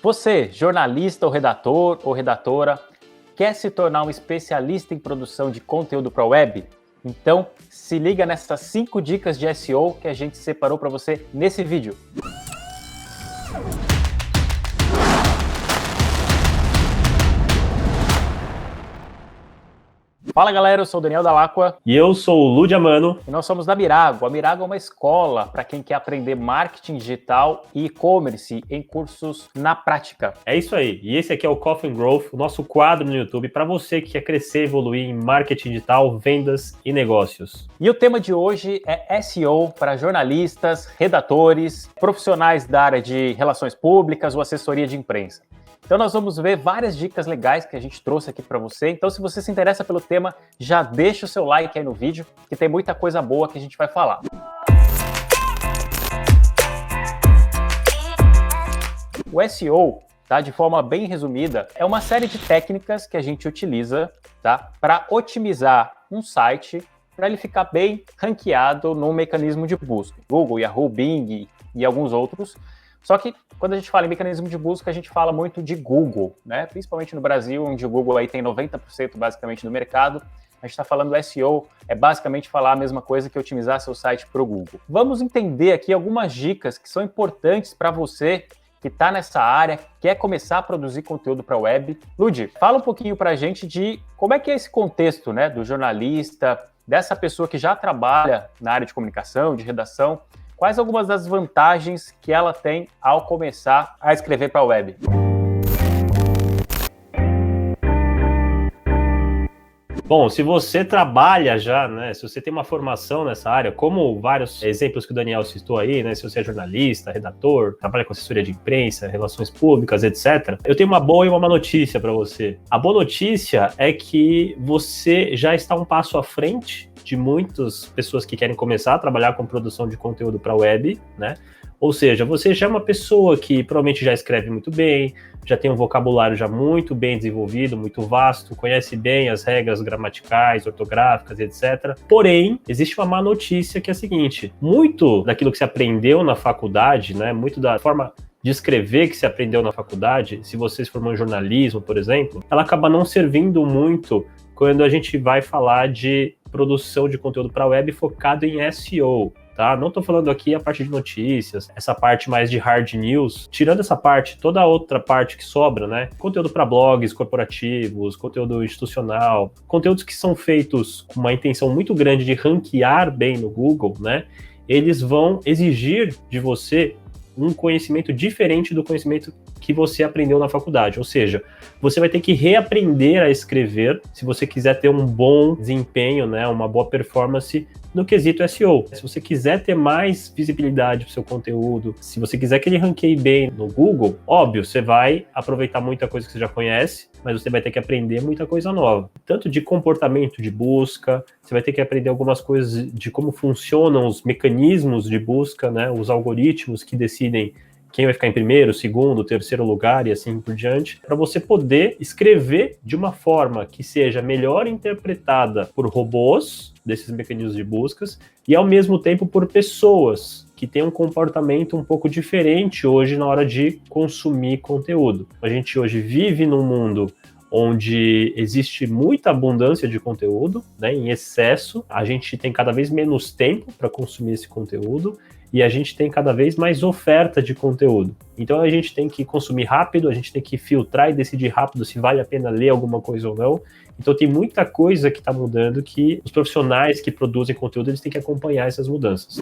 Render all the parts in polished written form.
Você, jornalista ou redator ou redatora, quer se tornar um especialista em produção de conteúdo para a web? Então, se liga nessas 5 dicas de SEO que a gente separou para você nesse vídeo. Fala galera, eu sou o Daniel Dall'Acqua. E eu sou o Lu Diamano. E nós somos da Mirago. A Mirago é uma escola para quem quer aprender marketing digital e e-commerce em cursos na prática. É isso aí. E esse aqui é o Coffee and Growth, o nosso quadro no YouTube, para você que quer crescer e evoluir em marketing digital, vendas e negócios. E o tema de hoje é SEO para jornalistas, redatores, profissionais da área de relações públicas ou assessoria de imprensa. Então nós vamos ver várias dicas legais que a gente trouxe aqui para você. Então se você se interessa pelo tema, já deixa o seu like aí no vídeo, que tem muita coisa boa que a gente vai falar. O SEO, tá, de forma bem resumida, é uma série de técnicas que a gente utiliza, tá, para otimizar um site, para ele ficar bem ranqueado no mecanismo de busca. Google, Yahoo, Bing e alguns outros. Só que quando a gente fala em mecanismo de busca, a gente fala muito de Google, né? Principalmente no Brasil, onde o Google aí tem 90% basicamente do mercado. A gente está falando do SEO, é basicamente falar a mesma coisa que otimizar seu site para o Google. Vamos entender aqui algumas dicas que são importantes para você que está nessa área, quer começar a produzir conteúdo para a web. Lud, fala um pouquinho para a gente de como é que é esse contexto, né, do jornalista, dessa pessoa que já trabalha na área de comunicação, de redação. Quais algumas das vantagens que ela tem ao começar a escrever para a web? Bom, se você trabalha já, né, se você tem uma formação nessa área, como vários exemplos que o Daniel citou aí, né, se você é jornalista, redator, trabalha com assessoria de imprensa, relações públicas, etc., eu tenho uma boa e uma má notícia para você. A boa notícia é que você já está um passo à frente de muitas pessoas que querem começar a trabalhar com produção de conteúdo para a web, né? Ou seja, você já é uma pessoa que provavelmente já escreve muito bem, já tem um vocabulário já muito bem desenvolvido, muito vasto, conhece bem as regras gramaticais, ortográficas, etc. Porém, existe uma má notícia que é a seguinte: muito daquilo que você aprendeu na faculdade, né? Muito da forma de escrever que se aprendeu na faculdade, se você se formou em jornalismo, por exemplo, ela acaba não servindo muito quando a gente vai falar de produção de conteúdo para a web focado em SEO, tá? Não estou falando aqui a parte de notícias, essa parte mais de hard news. Tirando essa parte, toda a outra parte que sobra, né? Conteúdo para blogs corporativos, conteúdo institucional, conteúdos que são feitos com uma intenção muito grande de ranquear bem no Google, né? Eles vão exigir de você um conhecimento diferente do conhecimento que você aprendeu na faculdade, ou seja, você vai ter que reaprender a escrever se você quiser ter um bom desempenho, né, uma boa performance no quesito SEO. Se você quiser ter mais visibilidade para o seu conteúdo, se você quiser que ele ranqueie bem no Google, óbvio, você vai aproveitar muita coisa que você já conhece, mas você vai ter que aprender muita coisa nova. Tanto de comportamento de busca, você vai ter que aprender algumas coisas de como funcionam os mecanismos de busca, né, os algoritmos que decidem quem vai ficar em primeiro, segundo, terceiro lugar e assim por diante, para você poder escrever de uma forma que seja melhor interpretada por robôs desses mecanismos de buscas e ao mesmo tempo por pessoas que têm um comportamento um pouco diferente hoje na hora de consumir conteúdo. A gente hoje vive num mundo onde existe muita abundância de conteúdo, né, em excesso, a gente tem cada vez menos tempo para consumir esse conteúdo e a gente tem cada vez mais oferta de conteúdo. Então a gente tem que consumir rápido, a gente tem que filtrar e decidir rápido se vale a pena ler alguma coisa ou não. Então tem muita coisa que está mudando que os profissionais que produzem conteúdo eles têm que acompanhar essas mudanças.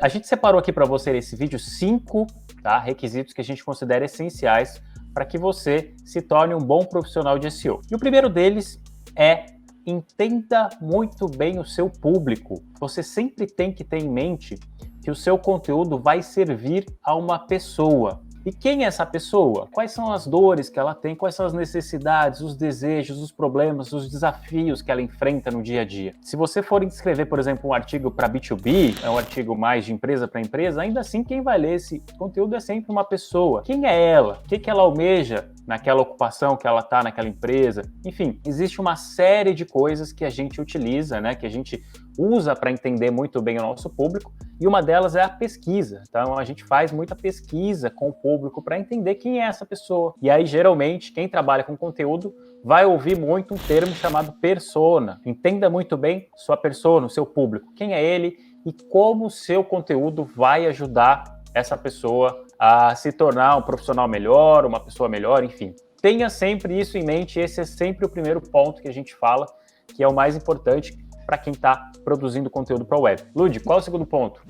A gente separou aqui para você nesse vídeo 5, tá, requisitos que a gente considera essenciais para que você se torne um bom profissional de SEO. E o primeiro deles é: entenda muito bem o seu público. Você sempre tem que ter em mente que o seu conteúdo vai servir a uma pessoa. E quem é essa pessoa? Quais são as dores que ela tem? Quais são as necessidades, os desejos, os problemas, os desafios que ela enfrenta no dia a dia? Se você for escrever, por exemplo, um artigo para B2B, é um artigo mais de empresa para empresa, ainda assim quem vai ler esse conteúdo é sempre uma pessoa. Quem é ela? O que ela almeja naquela ocupação que ela está naquela empresa? Enfim, existe uma série de coisas que a gente utiliza, né, que a gente usa para entender muito bem o nosso público, e uma delas é a pesquisa. Então, a gente faz muita pesquisa com o público para entender quem é essa pessoa. E aí, geralmente, quem trabalha com conteúdo vai ouvir muito um termo chamado persona. Entenda muito bem sua persona, o seu público, quem é ele e como o seu conteúdo vai ajudar essa pessoa a se tornar um profissional melhor, uma pessoa melhor, enfim. Tenha sempre isso em mente, esse é sempre o primeiro ponto que a gente fala, que é o mais importante para quem está produzindo conteúdo para a web. Lud, qual é o segundo ponto?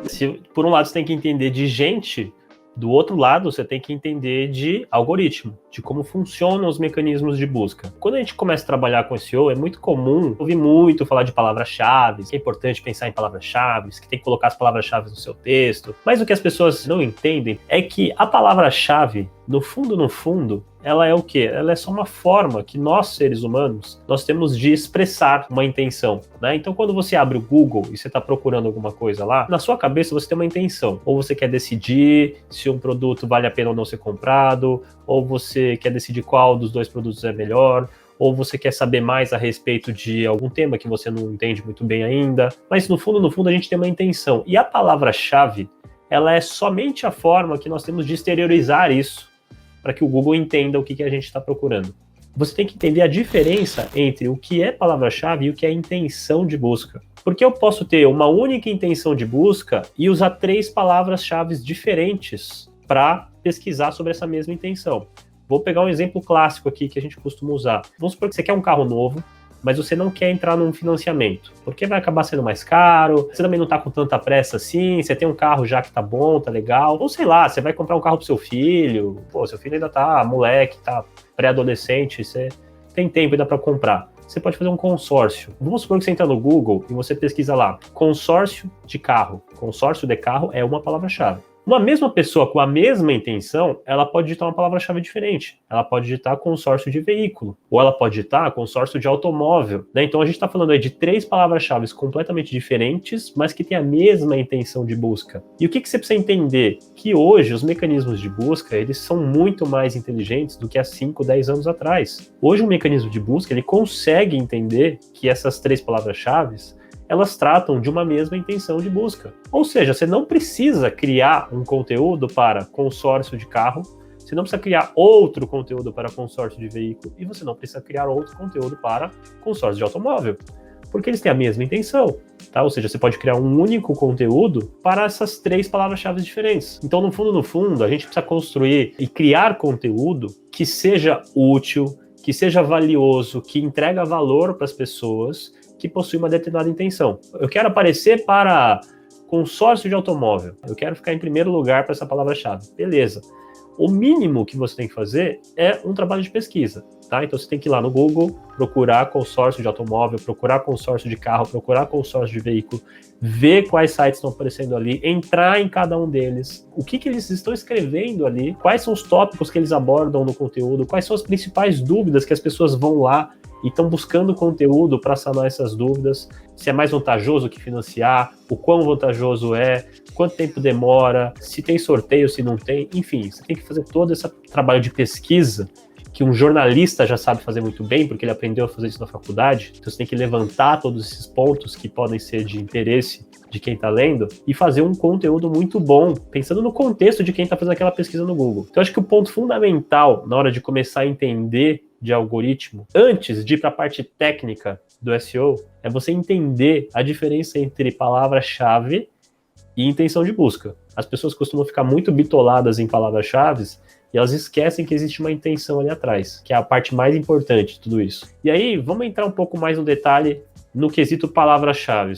Se, por um lado, você tem que entender de gente, do outro lado, você tem que entender de algoritmo, de como funcionam os mecanismos de busca. Quando a gente começa a trabalhar com SEO, é muito comum ouvir muito falar de palavras-chave, que é importante pensar em palavras-chave, que tem que colocar as palavras-chave no seu texto. Mas o que as pessoas não entendem é que a palavra-chave, no fundo, ela é o quê? Ela é só uma forma que nós, seres humanos, nós temos de expressar uma intenção, né? Então, quando você abre o Google e você está procurando alguma coisa lá, na sua cabeça você tem uma intenção. Ou você quer decidir se um produto vale a pena ou não ser comprado, ou você quer decidir qual dos dois produtos é melhor, ou você quer saber mais a respeito de algum tema que você não entende muito bem ainda. Mas, no fundo, a gente tem uma intenção. E a palavra-chave, ela é somente a forma que nós temos de exteriorizar isso, para que o Google entenda o que a gente está procurando. Você tem que entender a diferença entre o que é palavra-chave e o que é intenção de busca. Porque eu posso ter uma única intenção de busca e usar 3 palavras-chave diferentes para pesquisar sobre essa mesma intenção. Vou pegar um exemplo clássico aqui que a gente costuma usar. Vamos supor que você quer um carro novo, mas você não quer entrar num financiamento, porque vai acabar sendo mais caro, você também não tá com tanta pressa assim, você tem um carro já que tá bom, tá legal, ou sei lá, você vai comprar um carro pro seu filho, seu filho ainda tá moleque, tá pré-adolescente, você tem tempo ainda para comprar. Você pode fazer um consórcio. Vamos supor que você entra no Google e você pesquisa lá, consórcio de carro. Consórcio de carro é uma palavra-chave. Uma mesma pessoa com a mesma intenção, ela pode digitar uma palavra-chave diferente. Ela pode digitar consórcio de veículo, ou ela pode digitar consórcio de automóvel, né? Então a gente está falando aí de 3 palavras-chave completamente diferentes, mas que têm a mesma intenção de busca. E o que você precisa entender? Que hoje os mecanismos de busca, eles são muito mais inteligentes do que há 5, 10 anos atrás. Hoje o mecanismo de busca, ele consegue entender que essas 3 palavras-chave elas tratam de uma mesma intenção de busca. Ou seja, você não precisa criar um conteúdo para consórcio de carro, você não precisa criar outro conteúdo para consórcio de veículo, e você não precisa criar outro conteúdo para consórcio de automóvel, porque eles têm a mesma intenção, tá? Ou seja, você pode criar um único conteúdo para essas 3 palavras-chave diferentes. Então, no fundo, a gente precisa construir e criar conteúdo que seja útil, que seja valioso, que entrega valor para as pessoas, que possui uma determinada intenção. Eu quero aparecer para consórcio de automóvel. Eu quero ficar em primeiro lugar para essa palavra-chave. Beleza. O mínimo que você tem que fazer é um trabalho de pesquisa, tá? Então você tem que ir lá no Google, procurar consórcio de automóvel, procurar consórcio de carro, procurar consórcio de veículo, ver quais sites estão aparecendo ali, entrar em cada um deles, o que eles estão escrevendo ali, quais são os tópicos que eles abordam no conteúdo, quais são as principais dúvidas que as pessoas vão lá e estão buscando conteúdo para sanar essas dúvidas, se é mais vantajoso que financiar, o quão vantajoso é, quanto tempo demora, se tem sorteio, se não tem, enfim, você tem que fazer todo esse trabalho de pesquisa que um jornalista já sabe fazer muito bem, porque ele aprendeu a fazer isso na faculdade, então você tem que levantar todos esses pontos que podem ser de interesse de quem está lendo e fazer um conteúdo muito bom, pensando no contexto de quem está fazendo aquela pesquisa no Google. Então, acho que o ponto fundamental na hora de começar a entender de algoritmo, antes de ir para a parte técnica do SEO, é você entender a diferença entre palavra-chave e intenção de busca. As pessoas costumam ficar muito bitoladas em palavras-chave e elas esquecem que existe uma intenção ali atrás, que é a parte mais importante de tudo isso. E aí, vamos entrar um pouco mais no detalhe no quesito palavras-chave.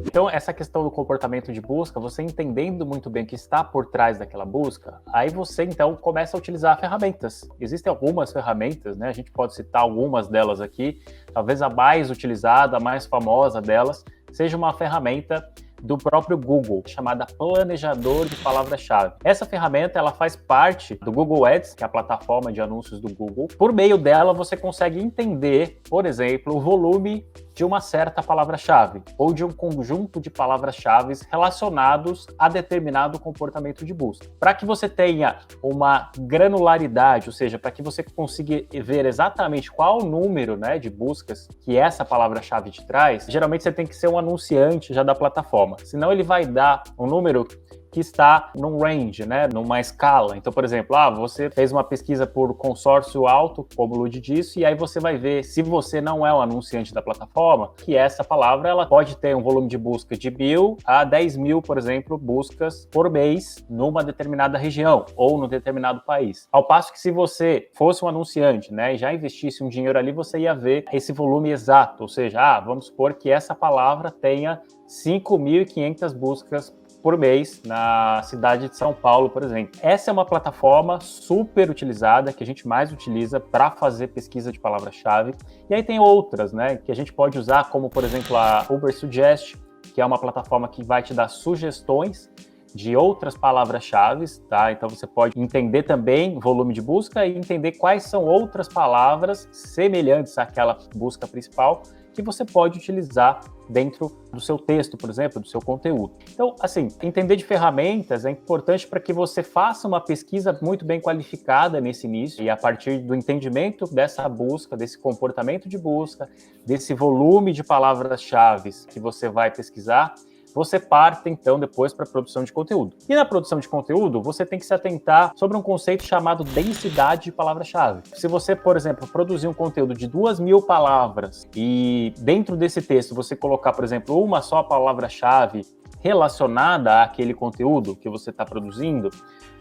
Então, essa questão do comportamento de busca, você entendendo muito bem o que está por trás daquela busca, aí você, então, começa a utilizar ferramentas. Existem algumas ferramentas, né? A gente pode citar algumas delas aqui. Talvez a mais utilizada, a mais famosa delas, seja uma ferramenta do próprio Google, chamada Planejador de Palavra-Chave. Essa ferramenta, ela faz parte do Google Ads, que é a plataforma de anúncios do Google. Por meio dela, você consegue entender, por exemplo, o volume de uma certa palavra-chave ou de um conjunto de palavras-chave relacionados a determinado comportamento de busca. Para que você tenha uma granularidade, ou seja, para que você consiga ver exatamente qual o número, né, de buscas que essa palavra-chave te traz, geralmente você tem que ser um anunciante já da plataforma, senão ele vai dar um número que está num range, né, numa escala. Então, por exemplo, você fez uma pesquisa por consórcio alto, como o Lud disse, e aí você vai ver, se você não é um anunciante da plataforma, que essa palavra ela pode ter um volume de busca de 1.000 a 10.000, por exemplo, buscas por mês numa determinada região ou num determinado país. Ao passo que se você fosse um anunciante, né, e já investisse um dinheiro ali, você ia ver esse volume exato, ou seja, vamos supor que essa palavra tenha 5.500 buscas por mês na cidade de São Paulo, por exemplo. Essa é uma plataforma super utilizada, que a gente mais utiliza para fazer pesquisa de palavra-chave. E aí tem outras, né, que a gente pode usar, como por exemplo a Ubersuggest, que é uma plataforma que vai te dar sugestões de outras palavras-chave, tá? Então você pode entender também o volume de busca e entender quais são outras palavras semelhantes àquela busca principal que você pode utilizar dentro do seu texto, por exemplo, do seu conteúdo. Então, assim, entender de ferramentas é importante para que você faça uma pesquisa muito bem qualificada nesse início e a partir do entendimento dessa busca, desse comportamento de busca, desse volume de palavras-chave que você vai pesquisar, você parte, então, depois para a produção de conteúdo. E na produção de conteúdo, você tem que se atentar sobre um conceito chamado densidade de palavra-chave. Se você, por exemplo, produzir um conteúdo de 2.000 palavras e dentro desse texto você colocar, por exemplo, uma só palavra-chave relacionada àquele conteúdo que você está produzindo,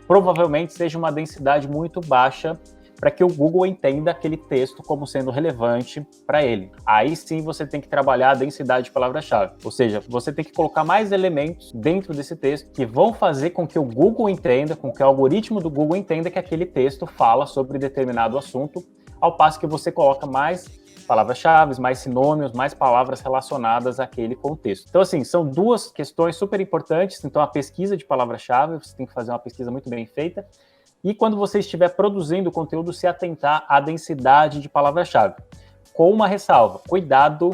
provavelmente seja uma densidade muito baixa para que o Google entenda aquele texto como sendo relevante para ele. Aí sim você tem que trabalhar a densidade de palavra-chave, ou seja, você tem que colocar mais elementos dentro desse texto que vão fazer com que o Google entenda, com que o algoritmo do Google entenda que aquele texto fala sobre determinado assunto, ao passo que você coloca mais palavras-chave, mais sinônimos, mais palavras relacionadas àquele contexto. Então, assim, são duas questões super importantes. Então, a pesquisa de palavra-chave, você tem que fazer uma pesquisa muito bem feita. E quando você estiver produzindo conteúdo, se atentar à densidade de palavra-chave. Com uma ressalva, cuidado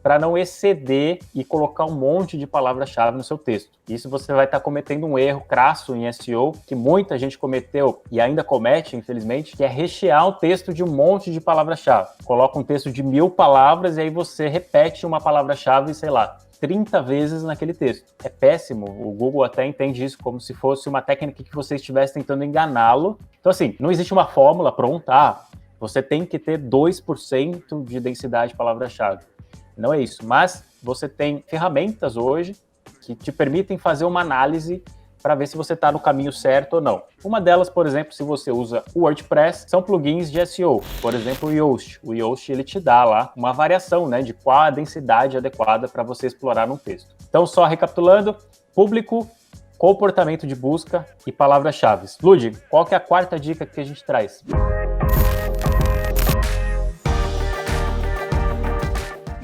para não exceder e colocar um monte de palavra-chave no seu texto. Isso você vai estar cometendo um erro crasso em SEO, que muita gente cometeu e ainda comete, infelizmente, que é rechear um texto de um monte de palavra-chave. Coloca um texto de 1.000 palavras e aí você repete uma palavra-chave, sei lá, 30 vezes naquele texto. É péssimo, o Google até entende isso como se fosse uma técnica que você estivesse tentando enganá-lo. Então, assim, não existe uma fórmula pronta, você tem que ter 2% de densidade de palavra-chave. Não é isso, mas você tem ferramentas hoje que te permitem fazer uma análise para ver se você está no caminho certo ou não. Uma delas, por exemplo, se você usa o WordPress, são plugins de SEO. Por exemplo, o Yoast. O Yoast, ele te dá lá uma variação, né, de qual a densidade adequada para você explorar num texto. Então, só recapitulando, público, comportamento de busca e palavras-chave. Lud, qual que é a quarta dica que a gente traz?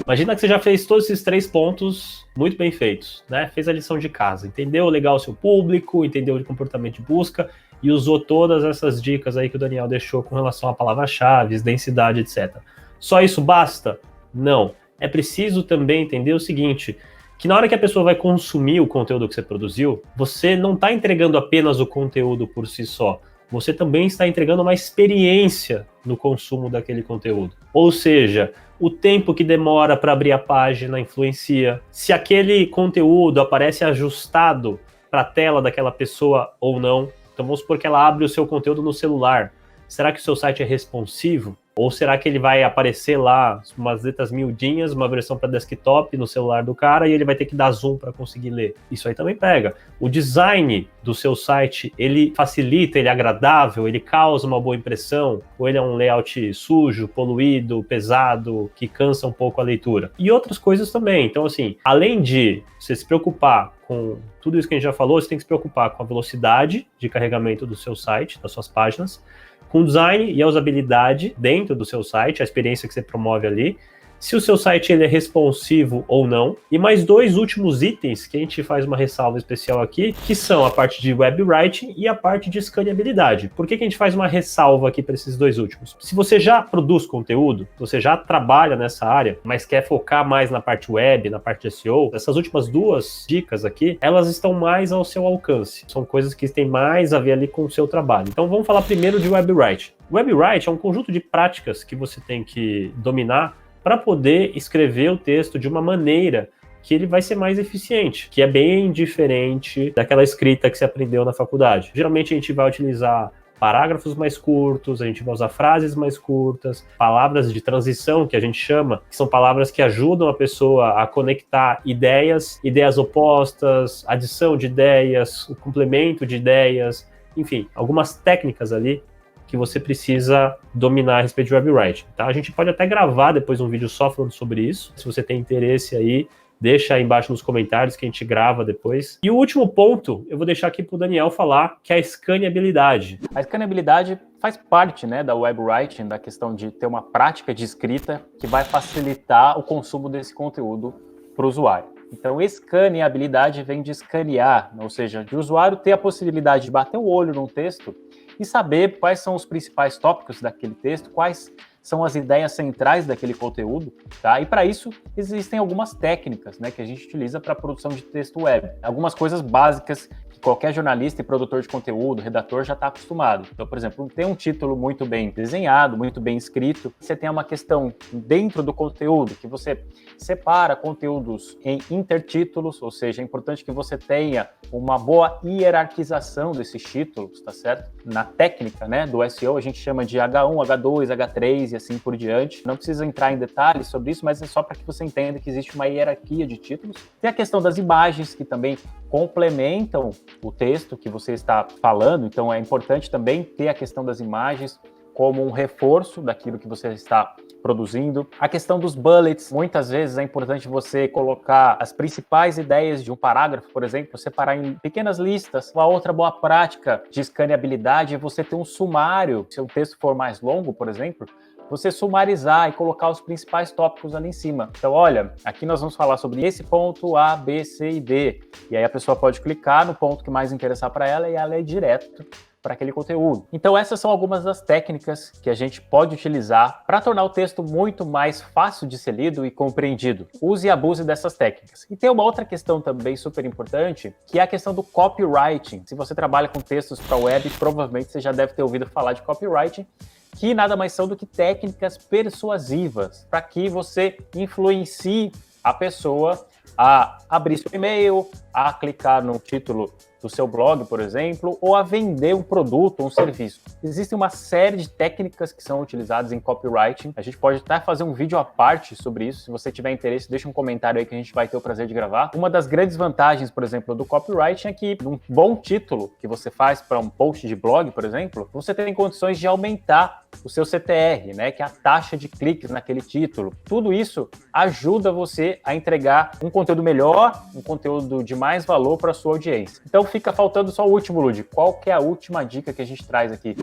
Imagina que você já fez todos esses 3 pontos muito bem feitos, né? Fez a lição de casa, entendeu legal o seu público, entendeu o comportamento de busca e usou todas essas dicas aí que o Daniel deixou com relação a palavras-chave, densidade, etc. Só isso basta? Não. É preciso também entender o seguinte, que na hora que a pessoa vai consumir o conteúdo que você produziu, você não está entregando apenas o conteúdo por si só, você também está entregando uma experiência no consumo daquele conteúdo. Ou seja, o tempo que demora para abrir a página influencia. Se aquele conteúdo aparece ajustado para a tela daquela pessoa ou não. Então vamos supor que ela abre o seu conteúdo no celular. Será que o seu site é responsivo? Ou será que ele vai aparecer lá umas letras miudinhas, uma versão para desktop no celular do cara e ele vai ter que dar zoom para conseguir ler? Isso aí também pega. O design do seu site, ele facilita, ele é agradável, ele causa uma boa impressão? Ou ele é um layout sujo, poluído, pesado, que cansa um pouco a leitura? E outras coisas também. Então, assim, além de você se preocupar com tudo isso que a gente já falou, você tem que se preocupar com a velocidade de carregamento do seu site, das suas páginas, com o design e a usabilidade dentro do seu site, a experiência que você promove ali. se o seu site ele é responsivo ou não, e mais 2 últimos itens que a gente faz uma ressalva especial aqui, que são a parte de web writing e a parte de escaneabilidade. Por que a gente faz uma ressalva aqui para esses 2 últimos? Se você já produz conteúdo, você já trabalha nessa área, mas quer focar mais na parte web, na parte de SEO, essas últimas 2 dicas aqui, elas estão mais ao seu alcance. São coisas que têm mais a ver ali com o seu trabalho. Então vamos falar primeiro de web writing. Web writing é um conjunto de práticas que você tem que dominar para poder escrever o texto de uma maneira que ele vai ser mais eficiente, que é bem diferente daquela escrita que você aprendeu na faculdade. Geralmente a gente vai utilizar parágrafos mais curtos, a gente vai usar frases mais curtas, palavras de transição, que a gente chama, que são palavras que ajudam a pessoa a conectar ideias opostas, adição de ideias, o complemento de ideias, enfim, algumas técnicas ali que você precisa dominar a respeito de web writing, tá? A gente pode até gravar depois um vídeo só falando sobre isso, se você tem interesse aí, deixa aí embaixo nos comentários que a gente grava depois. E o último ponto, eu vou deixar aqui para o Daniel falar, que é a escaneabilidade. A escaneabilidade faz parte, né, da web writing, da questão de ter uma prática de escrita que vai facilitar o consumo desse conteúdo para o usuário. Então, escaneabilidade vem de escanear, ou seja, de o usuário ter a possibilidade de bater o olho num texto e saber quais são os principais tópicos daquele texto, quais são as ideias centrais daquele conteúdo, tá? E para isso existem algumas técnicas, né, que a gente utiliza para a produção de texto web. Algumas coisas básicas que qualquer jornalista e produtor de conteúdo, redator, já está acostumado. Então, por exemplo, ter um título muito bem desenhado, muito bem escrito. Você tem uma questão dentro do conteúdo, que você separa conteúdos em intertítulos, ou seja, é importante que você tenha uma boa hierarquização desses títulos, tá certo? Na técnica, né, do SEO, a gente chama de H1, H2, H3 e assim por diante. Não precisa entrar em detalhes sobre isso, mas é só para que você entenda que existe uma hierarquia de títulos. Tem a questão das imagens, que também complementam o texto que você está falando, então é importante também ter a questão das imagens como um reforço daquilo que você está produzindo. A questão dos bullets, muitas vezes é importante você colocar as principais ideias de um parágrafo, por exemplo, separar em pequenas listas. Uma outra boa prática de escaneabilidade é você ter um sumário. Se o texto for mais longo, por exemplo, você sumarizar e colocar os principais tópicos ali em cima. Então, olha, aqui nós vamos falar sobre esse ponto A, B, C e D. E aí a pessoa pode clicar no ponto que mais interessar para ela e ela é direto para aquele conteúdo. Então essas são algumas das técnicas que a gente pode utilizar para tornar o texto muito mais fácil de ser lido e compreendido. Use e abuse dessas técnicas. E tem uma outra questão também super importante, que é a questão do copywriting. Se você trabalha com textos para web, provavelmente você já deve ter ouvido falar de copywriting, que nada mais são do que técnicas persuasivas, para que você influencie a pessoa a abrir seu e-mail, a clicar no título do seu blog, por exemplo, ou a vender um produto ou um serviço. Existe uma série de técnicas que são utilizadas em copywriting. A gente pode até fazer um vídeo à parte sobre isso. Se você tiver interesse, deixa um comentário aí que a gente vai ter o prazer de gravar. Uma das grandes vantagens, por exemplo, do copywriting é que um bom título que você faz para um post de blog, por exemplo, você tem condições de aumentar o seu CTR, né, que é a taxa de cliques naquele título. Tudo isso ajuda você a entregar um conteúdo melhor, um conteúdo de mais valor para a sua audiência. Então fica faltando só o último, Lud. Qual que é a última dica que a gente traz aqui?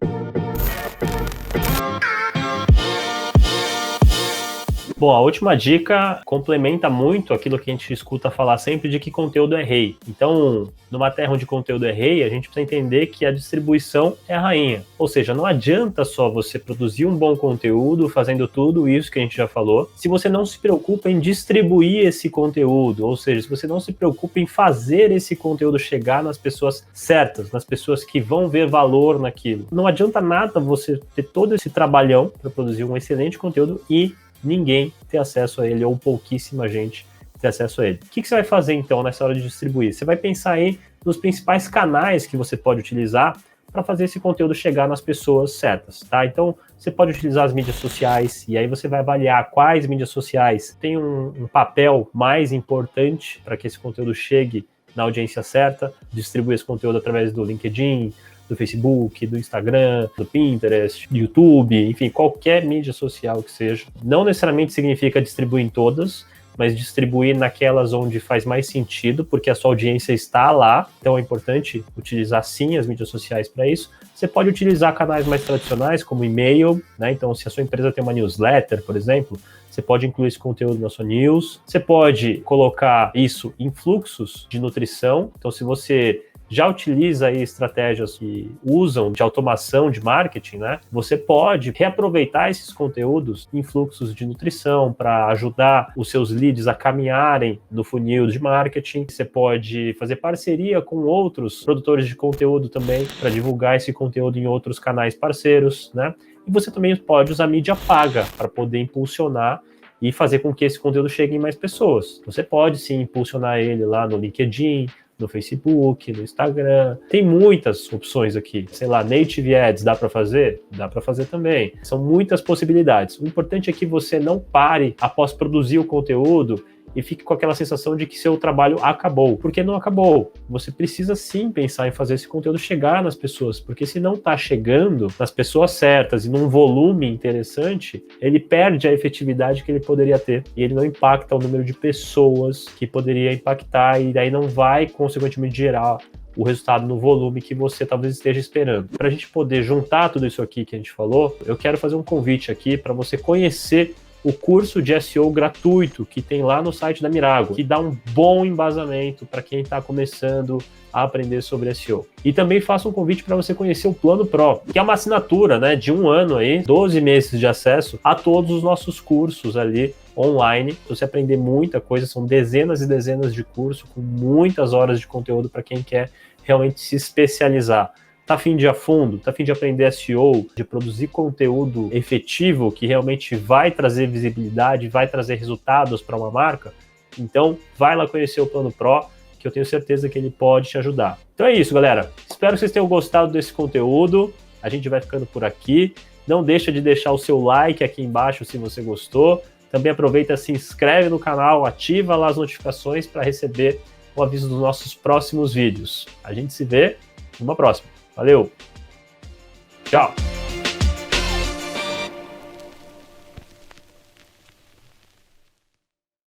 Bom, a última dica complementa muito aquilo que a gente escuta falar sempre de que conteúdo é rei. Então, numa terra onde conteúdo é rei, a gente precisa entender que a distribuição é a rainha. Ou seja, não adianta só você produzir um bom conteúdo fazendo tudo isso que a gente já falou, se você não se preocupa em distribuir esse conteúdo, ou seja, se você não se preocupa em fazer esse conteúdo chegar nas pessoas certas, nas pessoas que vão ver valor naquilo. Não adianta nada você ter todo esse trabalhão para produzir um excelente conteúdo e ninguém ter acesso a ele, ou pouquíssima gente ter acesso a ele. O que você vai fazer, então, nessa hora de distribuir? Você vai pensar aí nos principais canais que você pode utilizar para fazer esse conteúdo chegar nas pessoas certas, tá? Então, você pode utilizar as mídias sociais, e aí você vai avaliar quais mídias sociais têm um papel mais importante para que esse conteúdo chegue na audiência certa, distribuir esse conteúdo através do LinkedIn, do Facebook, do Instagram, do Pinterest, do YouTube, enfim, qualquer mídia social que seja. Não necessariamente significa distribuir em todas, mas distribuir naquelas onde faz mais sentido, porque a sua audiência está lá, então é importante utilizar sim as mídias sociais para isso. Você pode utilizar canais mais tradicionais, como e-mail, né? Então, se a sua empresa tem uma newsletter, por exemplo, você pode incluir esse conteúdo na sua news. Você pode colocar isso em fluxos de nutrição. Então, se você já utiliza aí estratégias que usam de automação de marketing, né? Você pode reaproveitar esses conteúdos em fluxos de nutrição para ajudar os seus leads a caminharem no funil de marketing. Você pode fazer parceria com outros produtores de conteúdo também para divulgar esse conteúdo em outros canais parceiros, né? E você também pode usar mídia paga para poder impulsionar e fazer com que esse conteúdo chegue em mais pessoas. Você pode sim impulsionar ele lá no LinkedIn, no Facebook, no Instagram. Tem muitas opções aqui. Sei lá, Native Ads, dá para fazer? Dá para fazer também. São muitas possibilidades. O importante é que você não pare após produzir o conteúdo e fique com aquela sensação de que seu trabalho acabou. Porque não acabou. Você precisa sim pensar em fazer esse conteúdo chegar nas pessoas, porque se não está chegando nas pessoas certas e num volume interessante, ele perde a efetividade que ele poderia ter e ele não impacta o número de pessoas que poderia impactar e daí não vai, consequentemente, gerar o resultado no volume que você talvez esteja esperando. Para a gente poder juntar tudo isso aqui que a gente falou, eu quero fazer um convite aqui para você conhecer o curso de SEO gratuito que tem lá no site da Mirago, que dá um bom embasamento para quem está começando a aprender sobre SEO. E também faço um convite para você conhecer o Plano Pro, que é uma assinatura, né, de 1 ano aí, 12 meses de acesso a todos os nossos cursos ali online. Você aprender muita coisa, são dezenas e dezenas de cursos com muitas horas de conteúdo para quem quer realmente se especializar. Tá a fim de ir a fundo, tá a fim de aprender SEO, de produzir conteúdo efetivo que realmente vai trazer visibilidade, vai trazer resultados para uma marca? Então, vai lá conhecer o Plano Pro, que eu tenho certeza que ele pode te ajudar. Então é isso, galera. Espero que vocês tenham gostado desse conteúdo. A gente vai ficando por aqui. Não deixa de deixar o seu like aqui embaixo se você gostou. Também aproveita, se inscreve no canal, ativa lá as notificações para receber o aviso dos nossos próximos vídeos. A gente se vê numa próxima. Valeu! Tchau!